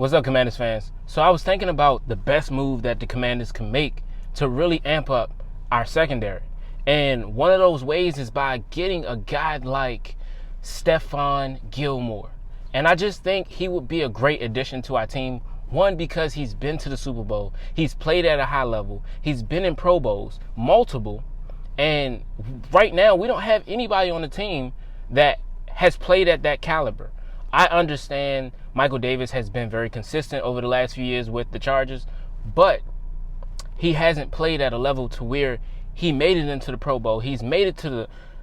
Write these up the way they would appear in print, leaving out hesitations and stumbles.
What's up, Commanders fans? So I was thinking about the best move that the Commanders can make to really amp up our secondary. And one of those ways is by getting a guy like Stephon Gilmore. And I just think he would be a great addition to our team. One, because he's been to the Super Bowl. He's played at a high level. He's been in Pro Bowls, multiple. And right now, we don't have anybody on the team that has played at that caliber. I understand Michael Davis has been very consistent over the last few years with the Chargers, but he hasn't played at a level to where he made it into the Pro Bowl. He's made it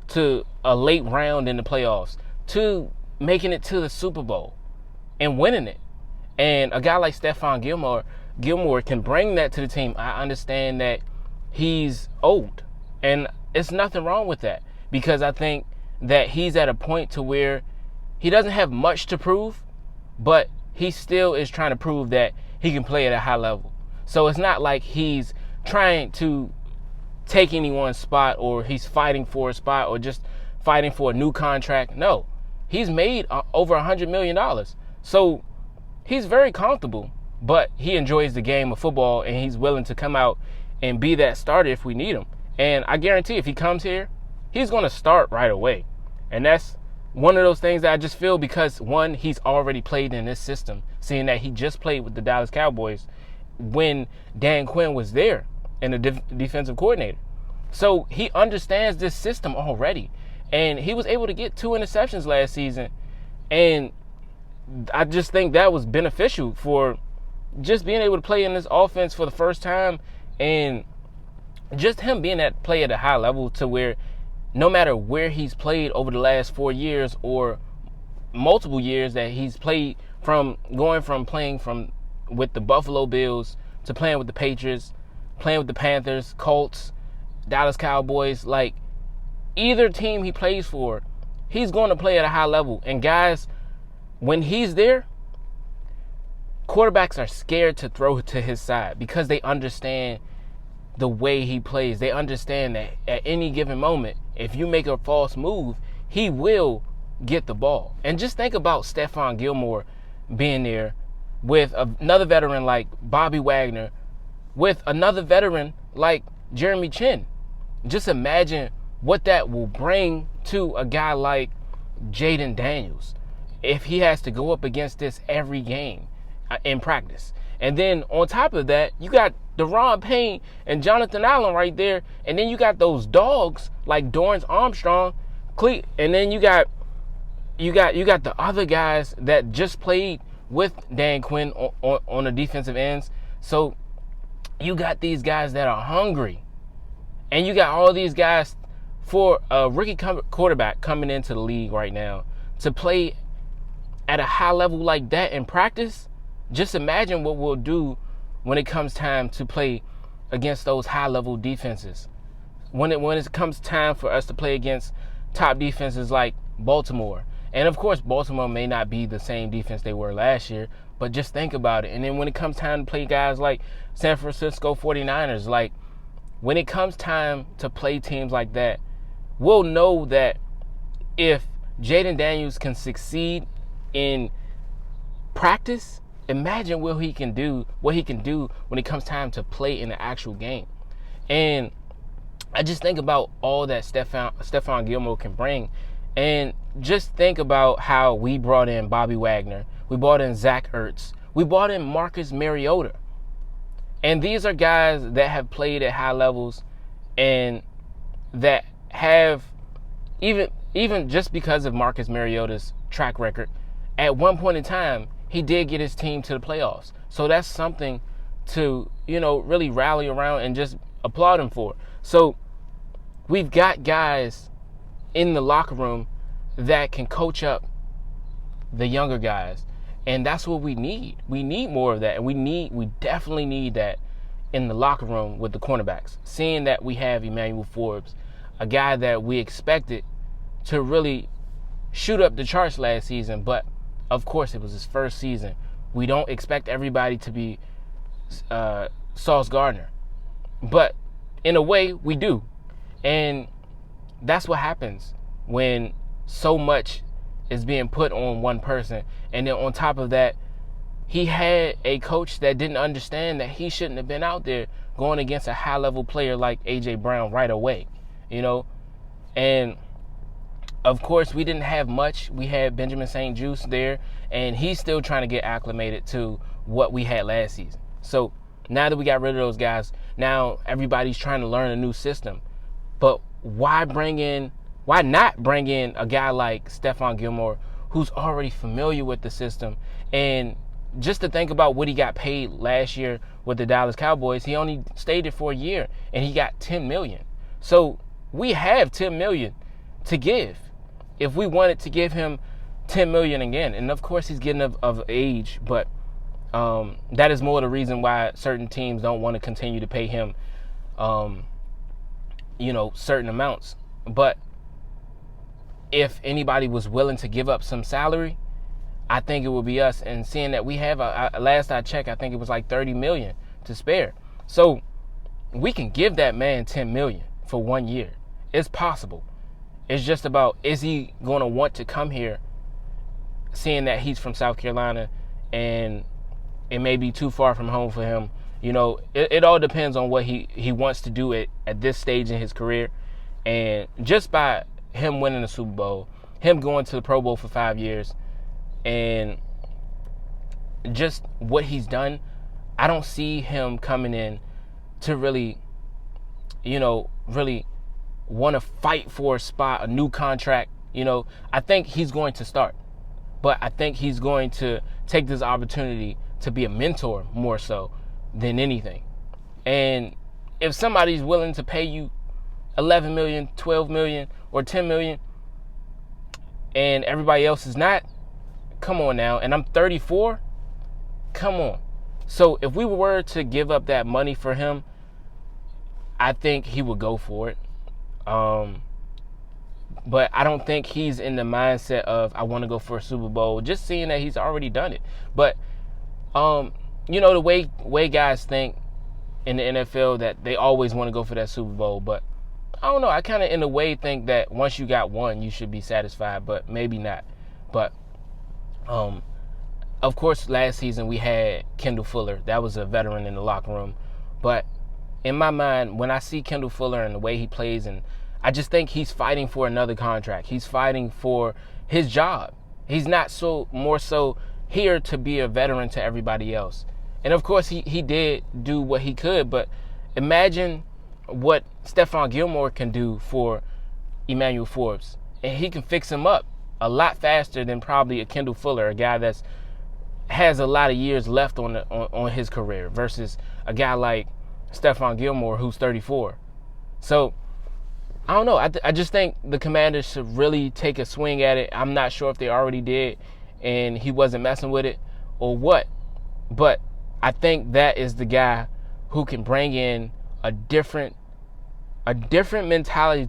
to a late round in the playoffs, to making it to the Super Bowl and winning it. And a guy like Stephon Gilmore can bring that to the team. I understand that he's old, and it's nothing wrong with that, because I think that he's at a point to where he doesn't have much to prove, but he still is trying to prove that he can play at a high level. So it's not like he's trying to take anyone's spot, or he's fighting for a spot, or just fighting for a new contract. No, he's made over $100 million. So he's very comfortable, but he enjoys the game of football, and he's willing to come out and be that starter if we need him. And I guarantee if he comes here, he's going to start right away. And that's one of those things that I just feel, because one, he's already played in this system, seeing that he just played with the Dallas Cowboys when Dan Quinn was there and the defensive coordinator. So he understands this system already. And he was able to get 2 interceptions last season. And I just think that was beneficial for just being able to play in this offense for the first time, and just him being at play at a high level to where no matter where he's played over the last 4 years or multiple years that he's played, from going from playing with the Buffalo Bills to playing with the Patriots, playing with the Panthers, Colts, Dallas Cowboys, like either team he plays for, he's going to play at a high level. And guys, when he's there, quarterbacks are scared to throw to his side because they understand the way he plays. They understand that at any given moment, if you make a false move, he will get the ball. And just think about Stephon Gilmore being there with another veteran like Bobby Wagner, with another veteran like Jeremy Chin. Just imagine what that will bring to a guy like Jaden Daniels if he has to go up against this every game in practice. And then on top of that, you got Deron Payne and Jonathan Allen right there. And then you got those dogs like Dorrance Armstrong, and then you got the other guys that just played with Dan Quinn on the defensive ends. So you got these guys that are hungry. And you got all these guys, for a rookie quarterback coming into the league right now, to play at a high level like that in practice. Just imagine what we'll do when it comes time to play against those high-level defenses. When it comes time for us to play against top defenses like Baltimore. And, of course, Baltimore may not be the same defense they were last year, but just think about it. And then when it comes time to play guys like San Francisco 49ers, like when it comes time to play teams like that, we'll know that if Jaden Daniels can succeed in practice, imagine what he can do when it comes time to play in the actual game. And I just think about all that Stephon Gilmore can bring. And just think about how we brought in Bobby Wagner. We brought in Zach Ertz. We brought in Marcus Mariota. And these are guys that have played at high levels, and that have, even just because of Marcus Mariota's track record, at one point in time, he did get his team to the playoffs. So that's something to, really rally around and just applaud him for. So we've got guys in the locker room that can coach up the younger guys. And that's what we need. We need more of that. And we definitely need that in the locker room with the cornerbacks. Seeing that we have Emmanuel Forbes, a guy that we expected to really shoot up the charts last season, but of course, it was his first season. We don't expect everybody to be Sauce Gardner. But in a way, we do. And that's what happens when so much is being put on one person. And then on top of that, he had a coach that didn't understand that he shouldn't have been out there going against a high-level player like A.J. Brown right away, And, of course, we didn't have much. We had Benjamin St-Juste there, and he's still trying to get acclimated to what we had last season. So now that we got rid of those guys, now everybody's trying to learn a new system. But why not bring in a guy like Stephon Gilmore, who's already familiar with the system? And just to think about what he got paid last year with the Dallas Cowboys, he only stayed there for a year, and he got $10 million. So we have $10 million to give if we wanted to give him $10 million again. And, of course, he's getting of age, but that is more the reason why certain teams don't want to continue to pay him, certain amounts. But if anybody was willing to give up some salary, I think it would be us. And seeing that we have, last I checked, I think it was like $30 million to spare. So we can give that man $10 million for 1 year. It's possible. It's just about, is he going to want to come here, seeing that he's from South Carolina and it may be too far from home for him. It all depends on what he wants to do at this stage in his career. And just by him winning the Super Bowl, him going to the Pro Bowl for 5 years, and just what he's done, I don't see him coming in to really want to fight for a spot, a new contract. I think he's going to start, but I think he's going to take this opportunity to be a mentor more so than anything. And if somebody's willing to pay you $11 million, $12 million, or $10 million, and everybody else is not, come on now. And I'm 34. Come on. So if we were to give up that money for him, I think he would go for it. But I don't think he's in the mindset of, I want to go for a Super Bowl, just seeing that he's already done it. But, the way guys think in the NFL, that they always want to go for that Super Bowl. But I don't know. I kind of, in a way, think that once you got one, you should be satisfied, but maybe not. But, of course, last season we had Kendall Fuller. That was a veteran in the locker room. But in my mind, when I see Kendall Fuller and the way he plays, and I just think he's fighting for another contract. He's fighting for his job. He's not more so here to be a veteran to everybody else. And of course, he did do what he could, but imagine what Stephon Gilmore can do for Emmanuel Forbes. And he can fix him up a lot faster than probably a Kendall Fuller, a guy that's has a lot of years left on his career, versus a guy like Stephon Gilmore, who's 34. So I don't know. I just think the Commanders should really take a swing at it. I'm not sure if they already did and he wasn't messing with it or what. But I think that is the guy who can bring in a different mentality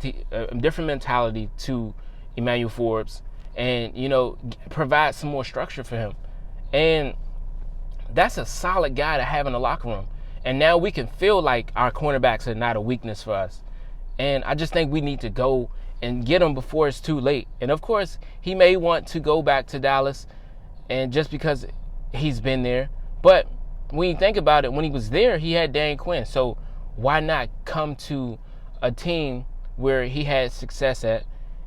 to Emmanuel Forbes, and provide some more structure for him. And that's a solid guy to have in the locker room. And now we can feel like our cornerbacks are not a weakness for us. And I just think we need to go and get him before it's too late. And of course, he may want to go back to Dallas, and just because he's been there. But when you think about it, when he was there, he had Dan Quinn. So why not come to a team where he had success at,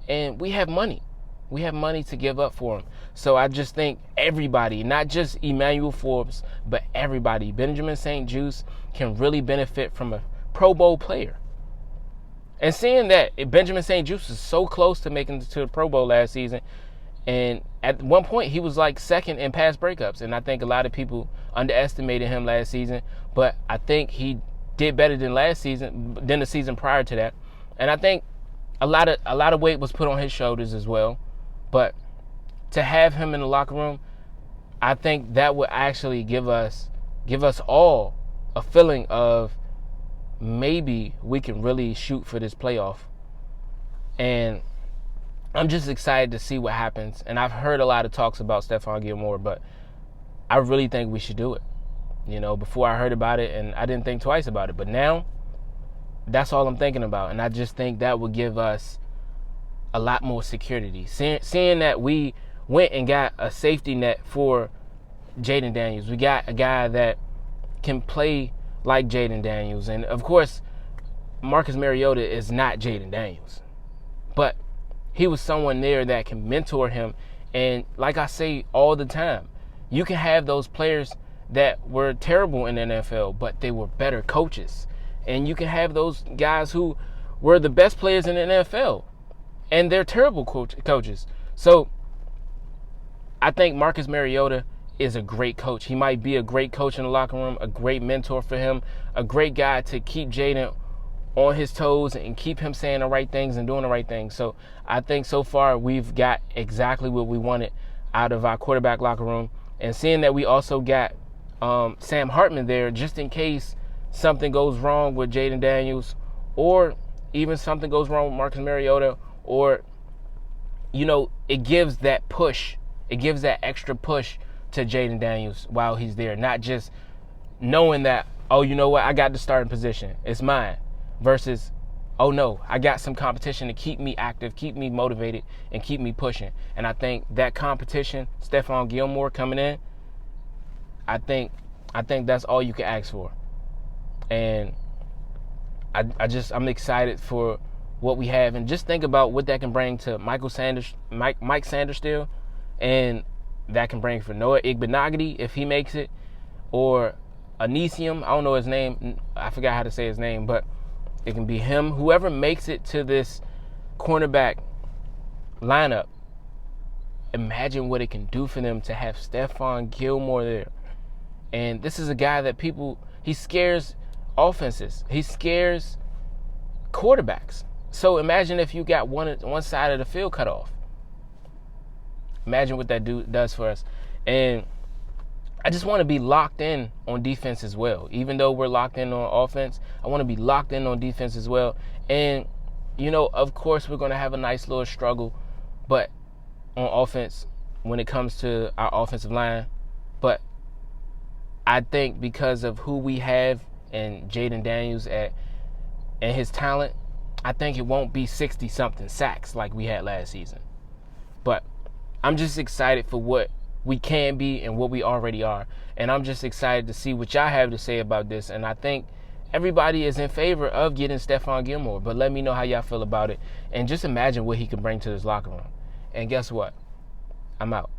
and we have money. We have money to give up for him. So I just think everybody, not just Emmanuel Forbes, but everybody, Benjamin St-Juste can really benefit from a Pro Bowl player. And seeing that Benjamin St-Juste is so close to making it to the Pro Bowl last season, and at one point he was like second in pass breakups, and I think a lot of people underestimated him last season, but I think he did better than the season prior to that. And I think a lot of weight was put on his shoulders as well. But to have him in the locker room, I think that would actually give us all a feeling of maybe we can really shoot for this playoff. And I'm just excited to see what happens. And I've heard a lot of talks about Stephon Gilmore, but I really think we should do it. Before I heard about it, and I didn't think twice about it. But now, that's all I'm thinking about. And I just think that would give us a lot more security. Seeing that we went and got a safety net for Jaden Daniels. We got a guy that can play like Jaden Daniels. And, of course, Marcus Mariota is not Jaden Daniels. But he was someone there that can mentor him. And like I say all the time, you can have those players that were terrible in the NFL, but they were better coaches. And you can have those guys who were the best players in the NFL, and they're terrible coaches. So I think Marcus Mariota is a great coach. He might be a great coach in the locker room, a great mentor for him, a great guy to keep Jaden on his toes and keep him saying the right things and doing the right things. So I think so far we've got exactly what we wanted out of our quarterback locker room. And seeing that we also got Sam Hartman there just in case something goes wrong with Jaden Daniels, or even something goes wrong with Marcus Mariota, or, it gives that push. It gives that extra push to Jaden Daniels while he's there. Not just knowing that, oh, you know what, I got the starting position. It's mine. Versus, oh no, I got some competition to keep me active, keep me motivated, and keep me pushing. And I think that competition, Stephon Gilmore coming in, I think that's all you can ask for. And I'm excited for what we have. And just think about what that can bring to Mike Sanders still. And that can bring for Noah Igbenogany if he makes it. Or Anisium, I don't know his name. I forgot how to say his name, but it can be him. Whoever makes it to this cornerback lineup, imagine what it can do for them to have Stephon Gilmore there. And this is a guy that he scares offenses. He scares quarterbacks. So imagine if you got one side of the field cut off. Imagine what that does for us. And I just want to be locked in on defense as well. Even though we're locked in on offense, I want to be locked in on defense as well. And, of course, we're going to have a nice little struggle, but on offense when it comes to our offensive line. But I think because of who we have and Jaden Daniels and his talent, I think it won't be 60-something sacks like we had last season. But I'm just excited for what we can be and what we already are. And I'm just excited to see what y'all have to say about this. And I think everybody is in favor of getting Stephon Gilmore. But let me know how y'all feel about it. And just imagine what he can bring to this locker room. And guess what? I'm out.